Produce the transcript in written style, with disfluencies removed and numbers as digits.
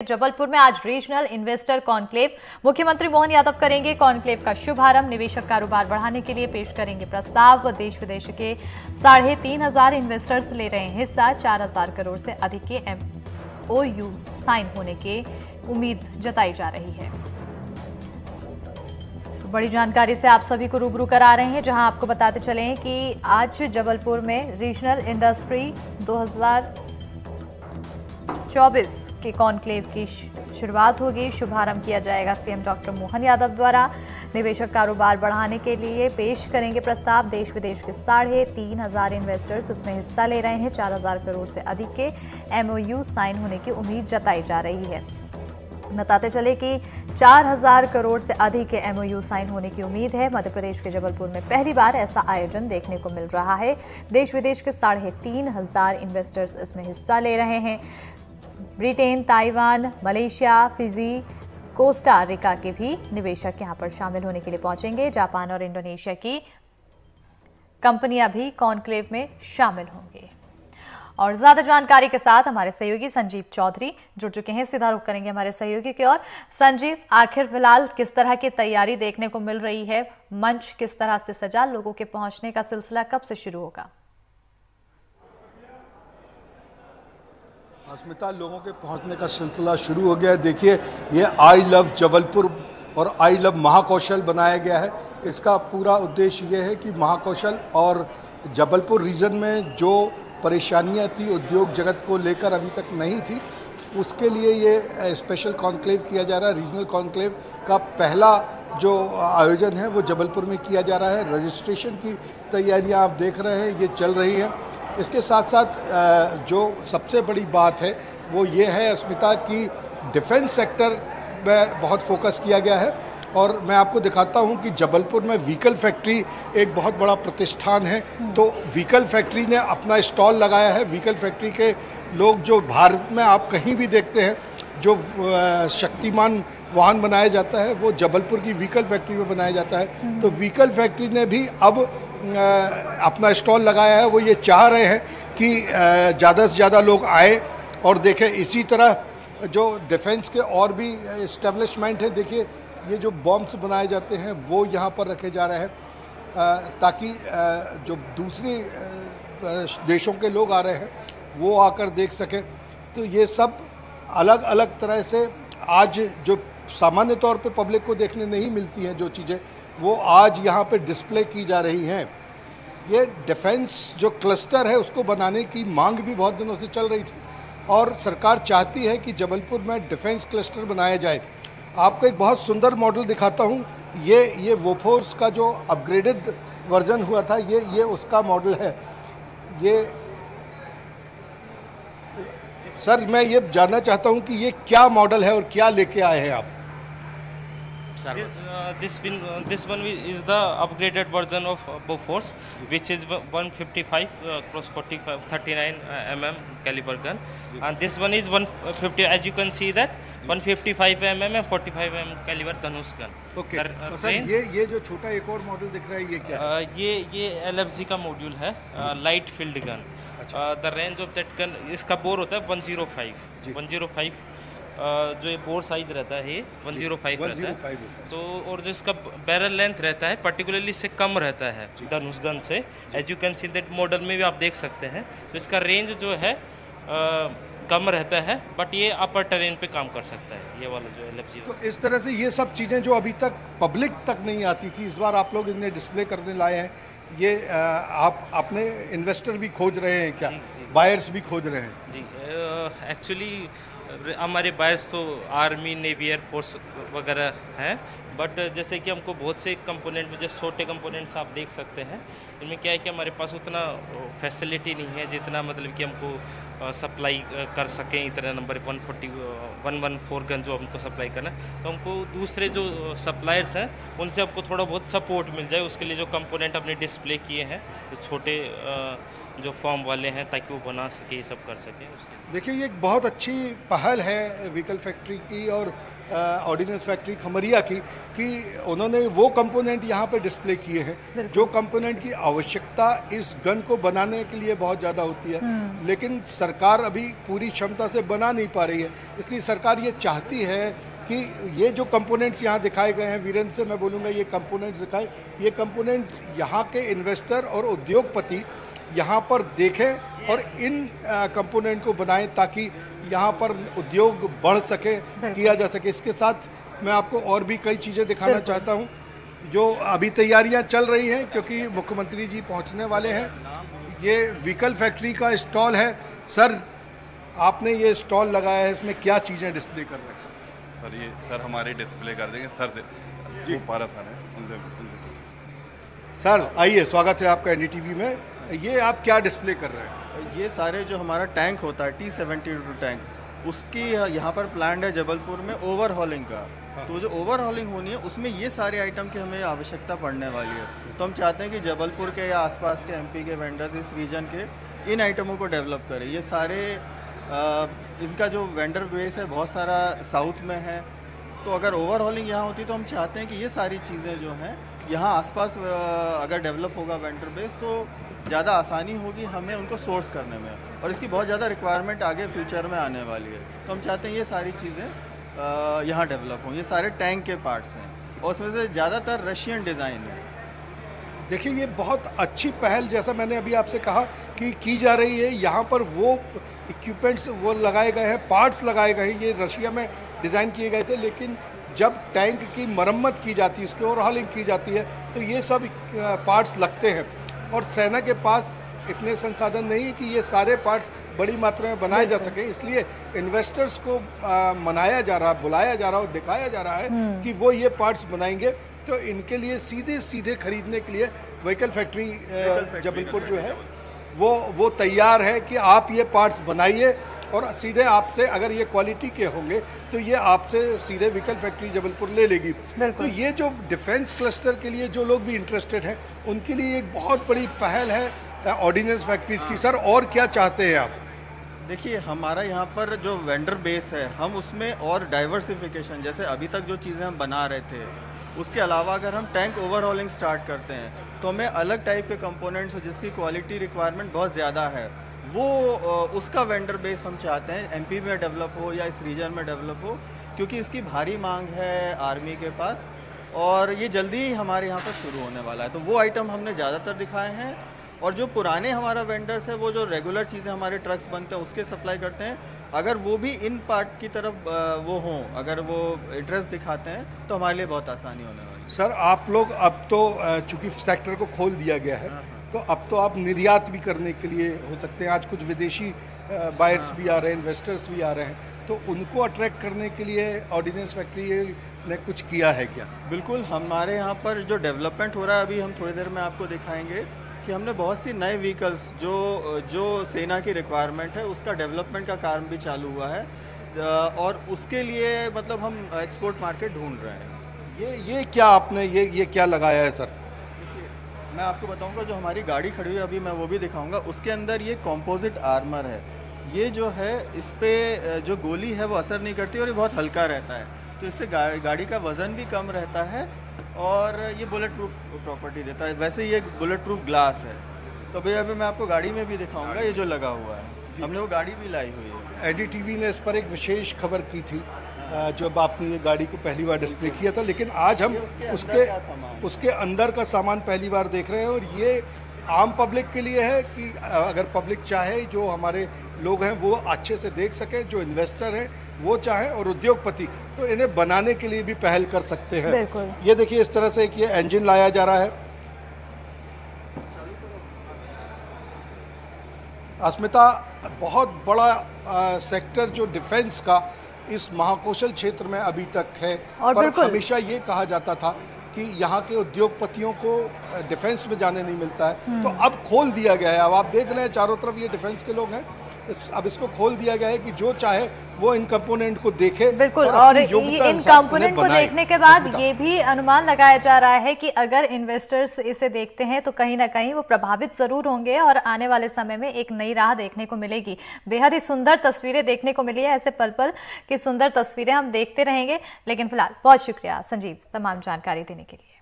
जबलपुर में आज regional investor conclave मुख्यमंत्री मोहन यादव करेंगे कॉन्क्लेव का शुभारंभ। निवेशक कारोबार बढ़ाने के लिए पेश करेंगे प्रस्ताव। देश विदेश के 3,500 इन्वेस्टर्स ले रहे हैं हिस्सा। 4,000 करोड़ से अधिक के MOU साइन होने की उम्मीद जताई जा रही है। तो बड़ी जानकारी से आप सभी को रूबरू करा रहे हैं, जहां आपको बताते चलें कि आज जबलपुर में रीजनल इंडस्ट्री 2024 के कॉन्क्लेव की शुरुआत होगी। शुभारंभ किया जाएगा सीएम डॉक्टर मोहन यादव द्वारा। निवेशक कारोबार बढ़ाने के लिए पेश करेंगे प्रस्ताव। देश विदेश के 3,500 इन्वेस्टर्स इसमें हिस्सा ले रहे हैं। 4,000 करोड़ से अधिक के MOU साइन होने की उम्मीद जताई जा रही है। बताते चले कि 4,000 करोड़ से अधिक के MOU साइन होने की उम्मीद है। मध्य प्रदेश के जबलपुर में पहली बार ऐसा आयोजन देखने को मिल रहा है। देश विदेश के 3,500 इन्वेस्टर्स इसमें हिस्सा ले रहे हैं। Britain, Taiwan, Malaysia, Fiji, Costa Rica के भी निवेशक यहां पर शामिल होने के लिए पहुंचेंगे। जापान और इंडोनेशिया की कंपनियां भी कॉन्क्लेव में शामिल होंगी। और ज्यादा जानकारी के साथ हमारे सहयोगी संजीव चौधरी जुड़ चुके हैं। सीधा रुख करेंगे हमारे सहयोगी की ओर। संजीव, आखिर फिलहाल किस तरह की तैयारी देखने को मिल रही है? मंच किस तरह से सजा? लोगों के पहुंचने का सिलसिला कब से शुरू होगा? अस्मिता, लोगों के पहुंचने का सिलसिला शुरू हो गया है। देखिए, ये आई लव जबलपुर और आई लव महाकौशल बनाया गया है। इसका पूरा उद्देश्य ये है कि महाकौशल और जबलपुर रीजन में जो परेशानियां थी उद्योग जगत को लेकर अभी तक नहीं थी, उसके लिए ये स्पेशल कॉन्क्लेव किया जा रहा है। रीजनल कॉन्क्लेव का पहला जो आयोजन है वो जबलपुर में किया जा रहा है। रजिस्ट्रेशन की तैयारियां आप देख रहे हैं, ये चल रही हैं। इसके साथ साथ जो सबसे बड़ी बात है वो ये है अस्मिता की डिफेंस सेक्टर में बहुत फोकस किया गया है। और मैं आपको दिखाता हूं कि जबलपुर में व्हीकल फैक्ट्री एक बहुत बड़ा प्रतिष्ठान है। तो व्हीकल फैक्ट्री ने अपना स्टॉल लगाया है। व्हीकल फैक्ट्री के लोग, जो भारत में आप कहीं भी देखते हैं जो शक्तिमान वाहन बनाया जाता है वो जबलपुर की व्हीकल फैक्ट्री में बनाया जाता है। तो व्हीकल फैक्ट्री ने भी अब अपना स्टॉल लगाया है। वो ये चाह रहे हैं कि ज़्यादा से ज़्यादा लोग आए और देखें। इसी तरह जो डिफेंस के और भी इस्टेब्लिशमेंट है, देखिए ये जो बॉम्ब्स बनाए जाते हैं वो यहाँ पर रखे जा रहे हैं ताकि जो दूसरे देशों के लोग आ रहे हैं वो आकर देख सकें। तो ये सब अलग अलग तरह से आज जो सामान्य तौर पे पब्लिक को देखने नहीं मिलती हैं जो चीज़ें, वो आज यहाँ पे डिस्प्ले की जा रही हैं। ये डिफेंस जो क्लस्टर है उसको बनाने की मांग भी बहुत दिनों से चल रही थी और सरकार चाहती है कि जबलपुर में डिफेंस क्लस्टर बनाया जाए। आपको एक बहुत सुंदर मॉडल दिखाता हूँ। ये वोफोर्स का जो अपग्रेडेड वर्जन हुआ था, ये उसका मॉडल है। ये सर, मैं ये जानना चाहता हूँ कि ये क्या मॉडल है और क्या लेके आए हैं आप? This one is the upgraded version of Bofors, which is 155 cross 39 caliber gun, and this one is 150. As you can see that 155 and 45 caliber Dhanush gun. Okay. Sir, ये जो छोटा एक और मॉडल दिख रहा है, ये क्या है? ये LFG का मॉड्यूल है, light field gun. The range of that gun, इसका बोर होता है 105 जो ये बोर साइज रहता है ये 105 रहता है। तो और जो इसका बैरल लेंथ रहता है पर्टिकुलरली इससे कम रहता है धनुष गन से। As you can see that model में भी आप देख सकते हैं। तो इसका रेंज जो है कम रहता है, बट ये अपर टेरेन पे काम कर सकता है, ये वाला जो LFG। तो इस तरह से ये सब चीज़ें जो अभी तक पब्लिक तक नहीं आती थी, इस बार आप लोग इन्हें डिस्प्ले करने लाए हैं। ये आप अपने इन्वेस्टर भी खोज रहे हैं क्या? बायर्स भी खोज रहे हैं? जी, एक्चुअली हमारे बायर्स तो आर्मी, नेवी, एयरफोर्स वगैरह हैं, बट जैसे कि हमको बहुत से कंपोनेंट में, जैसे छोटे कंपोनेंट्स आप देख सकते हैं, इनमें क्या है कि हमारे पास उतना फैसिलिटी नहीं है जितना मतलब कि हमको सप्लाई कर सकें। इतना नंबर 114 गन जो हमको सप्लाई करना है, तो हमको दूसरे जो सप्लायर्स हैं उनसे हमको थोड़ा बहुत सपोर्ट मिल जाए। उसके लिए जो कंपोनेंट हमने डिस्प्ले किए हैं, जो छोटे जो फॉर्म वाले हैं, ताकि वो बना सके, ये सब कर सके। देखिए, ये एक बहुत अच्छी पहल है व्हीकल फैक्ट्री की और ऑर्डिनेंस फैक्ट्री खमरिया की, कि उन्होंने वो कंपोनेंट यहाँ पे डिस्प्ले किए हैं जो कंपोनेंट की आवश्यकता इस गन को बनाने के लिए बहुत ज़्यादा होती है, लेकिन सरकार अभी पूरी क्षमता से बना नहीं पा रही है। इसलिए सरकार ये चाहती है कि ये जो कंपोनेंट्स यहाँ दिखाए गए हैं, वीरेंद्र से मैं बोलूँगा ये कंपोनेंट्स दिखाए, ये कंपोनेंट यहाँ के इन्वेस्टर और उद्योगपति यहाँ पर देखें और इन कंपोनेंट को बनाएं, ताकि यहाँ पर उद्योग बढ़ सके, किया जा सके। इसके साथ मैं आपको और भी कई चीज़ें दिखाना चाहता हूँ जो अभी तैयारियाँ चल रही हैं, क्योंकि मुख्यमंत्री जी पहुँचने वाले हैं। ये व्हीकल फैक्ट्री का स्टॉल है। सर, आपने ये स्टॉल लगाया है, इसमें क्या चीज़ें डिस्प्ले कर रहे हैं? सर, ये सर हमारे डिस्प्ले कर देंगे सर से, वो पारा सर है उनसे। सर आइए, स्वागत है आपका एनडीटीवी में। ये आप क्या डिस्प्ले कर रहे हैं? ये सारे जो हमारा टैंक होता है T-72 टैंक, उसकी यहाँ पर प्लान है जबलपुर में ओवरहॉलिंग का। तो जो ओवरहॉलिंग होनी है उसमें ये सारे आइटम की हमें आवश्यकता पड़ने वाली है। तो हम चाहते हैं कि जबलपुर के या आसपास के MP के वेंडर्स इस रीजन के इन आइटमों को डेवलप करें। ये सारे इनका जो वेंडर बेस है बहुत सारा साउथ में है, तो अगर ओवरहॉलिंग यहाँ होती तो हम चाहते हैं कि ये सारी चीज़ें जो हैं यहाँ आसपास अगर डेवलप होगा वेंडर बेस, तो ज़्यादा आसानी होगी हमें उनको सोर्स करने में, और इसकी बहुत ज़्यादा रिक्वायरमेंट आगे फ्यूचर में आने वाली है। तो हम चाहते हैं ये सारी चीज़ें यहाँ डेवलप हों। ये सारे टैंक के पार्ट्स हैं और उसमें से ज़्यादातर रशियन डिज़ाइन है। देखिए, ये बहुत अच्छी पहल, जैसा मैंने अभी आपसे कहा कि की जा रही है। यहाँ पर वो इक्विपमेंट्स वो लगाए गए हैं, पार्ट्स लगाए गए हैं, ये रशिया में डिज़ाइन किए गए थे, लेकिन जब टैंक की मरम्मत की जाती है, इसकी ओवरहॉलिंग की जाती है, तो ये सब पार्ट्स लगते हैं। और सेना के पास इतने संसाधन नहीं है कि ये सारे पार्ट्स बड़ी मात्रा में बनाए जा सके, इसलिए इन्वेस्टर्स को मनाया जा रहा है, बुलाया जा रहा है और दिखाया जा रहा है कि वो ये पार्ट्स बनाएंगे। तो इनके लिए सीधे खरीदने के लिए व्हीकल फैक्ट्री जबलपुर जो है वो तैयार है कि आप ये पार्ट्स बनाइए और सीधे आपसे, अगर ये क्वालिटी के होंगे तो ये आपसे सीधे व्हीकल फैक्ट्री जबलपुर ले लेगी। तो ये जो डिफेंस क्लस्टर के लिए जो लोग भी इंटरेस्टेड हैं, उनके लिए एक बहुत बड़ी पहल है ऑर्डिनेंस फैक्ट्रीज की। सर, और क्या चाहते हैं आप? देखिए, हमारा यहाँ पर जो वेंडर बेस है, हम उसमें और डाइवर्सिफिकेशन, जैसे अभी तक जो चीज़ें हम बना रहे थे, उसके अलावा अगर हम टैंक ओवरहॉलिंग स्टार्ट करते हैं तो हमें अलग टाइप के कंपोनेंट्स जिसकी क्वालिटी रिक्वायरमेंट बहुत ज़्यादा है, वो उसका वेंडर बेस हम चाहते हैं MP में डेवलप हो या इस रीजन में डेवलप हो, क्योंकि इसकी भारी मांग है आर्मी के पास और ये जल्दी ही हमारे यहाँ पर शुरू होने वाला है। तो वो आइटम हमने ज़्यादातर दिखाए हैं, और जो पुराने हमारा वेंडर्स है, वो जो रेगुलर चीज़ें हमारे ट्रक्स बनते हैं उसके सप्लाई करते हैं, अगर वो भी इन पार्ट की तरफ वो हों, अगर वो इंटरेस्ट दिखाते हैं, तो हमारे लिए बहुत आसानी होने वाली है। सर, आप लोग अब तो चूँकि सेक्टर को खोल दिया गया है, तो अब तो आप निर्यात भी करने के लिए हो सकते हैं। आज कुछ विदेशी बायर्स भी आ रहे हैं, इन्वेस्टर्स भी आ रहे हैं, तो उनको अट्रैक्ट करने के लिए ऑर्डिनेंस फैक्ट्री ने कुछ किया है क्या? बिल्कुल, हमारे यहाँ पर जो डेवलपमेंट हो रहा है, अभी हम थोड़ी देर में आपको दिखाएंगे कि हमने बहुत सी नए व्हीकल्स जो सेना की रिक्वायरमेंट है उसका डेवलपमेंट का काम भी चालू हुआ है, और उसके लिए मतलब हम एक्सपोर्ट मार्केट ढूंढ रहे हैं। ये क्या आपने ये क्या लगाया है सर? मैं आपको बताऊंगा, जो हमारी गाड़ी खड़ी हुई है अभी मैं वो भी दिखाऊंगा। उसके अंदर ये कॉम्पोजिट आर्मर है। ये जो है, इस पे जो गोली है वो असर नहीं करती और ये बहुत हल्का रहता है, तो इससे गाड़ी का वज़न भी कम रहता है और ये बुलेट प्रूफ प्रॉपर्टी देता है। वैसे ये बुलेट प्रूफ ग्लास है। तो भैया अभी मैं आपको गाड़ी में भी दिखाऊंगा ये जो लगा हुआ है, हमने वो गाड़ी भी लाई हुई है। एनडीटीवी ने इस पर एक विशेष खबर की थी जब आपने ये गाड़ी को पहली बार डिस्प्ले किया था, लेकिन आज हम उसके अंदर का सामान पहली बार देख रहे हैं। और ये आम पब्लिक के लिए है कि अगर पब्लिक चाहे, जो हमारे लोग हैं वो अच्छे से देख सकें, जो इन्वेस्टर हैं वो चाहें, और उद्योगपति तो इन्हें बनाने के लिए भी पहल कर सकते हैं। ये देखिए, इस तरह से एक ये इंजन लाया जा रहा है। अस्मिता, बहुत बड़ा सेक्टर जो डिफेंस का इस महाकौशल क्षेत्र में अभी तक है, पर हमेशा ये कहा जाता था कि यहाँ के उद्योगपतियों को डिफेंस में जाने नहीं मिलता है, तो अब खोल दिया गया है। अब आप देख रहे हैं चारों तरफ ये डिफेंस के लोग हैं, अब इसको खोल दिया गया है कि जो चाहे वो इन कंपोनेंट को देखे। बिल्कुल, और इन कंपोनेंट को देखने के बाद ये भी अनुमान लगाया जा रहा है कि अगर इन्वेस्टर्स इसे देखते हैं तो कहीं ना कहीं वो प्रभावित जरूर होंगे और आने वाले समय में एक नई राह देखने को मिलेगी। बेहद ही सुंदर तस्वीरें देखने को मिली है, ऐसे पल पल की सुंदर तस्वीरें हम देखते रहेंगे। लेकिन फिलहाल बहुत शुक्रिया संजीव तमाम जानकारी देने के लिए।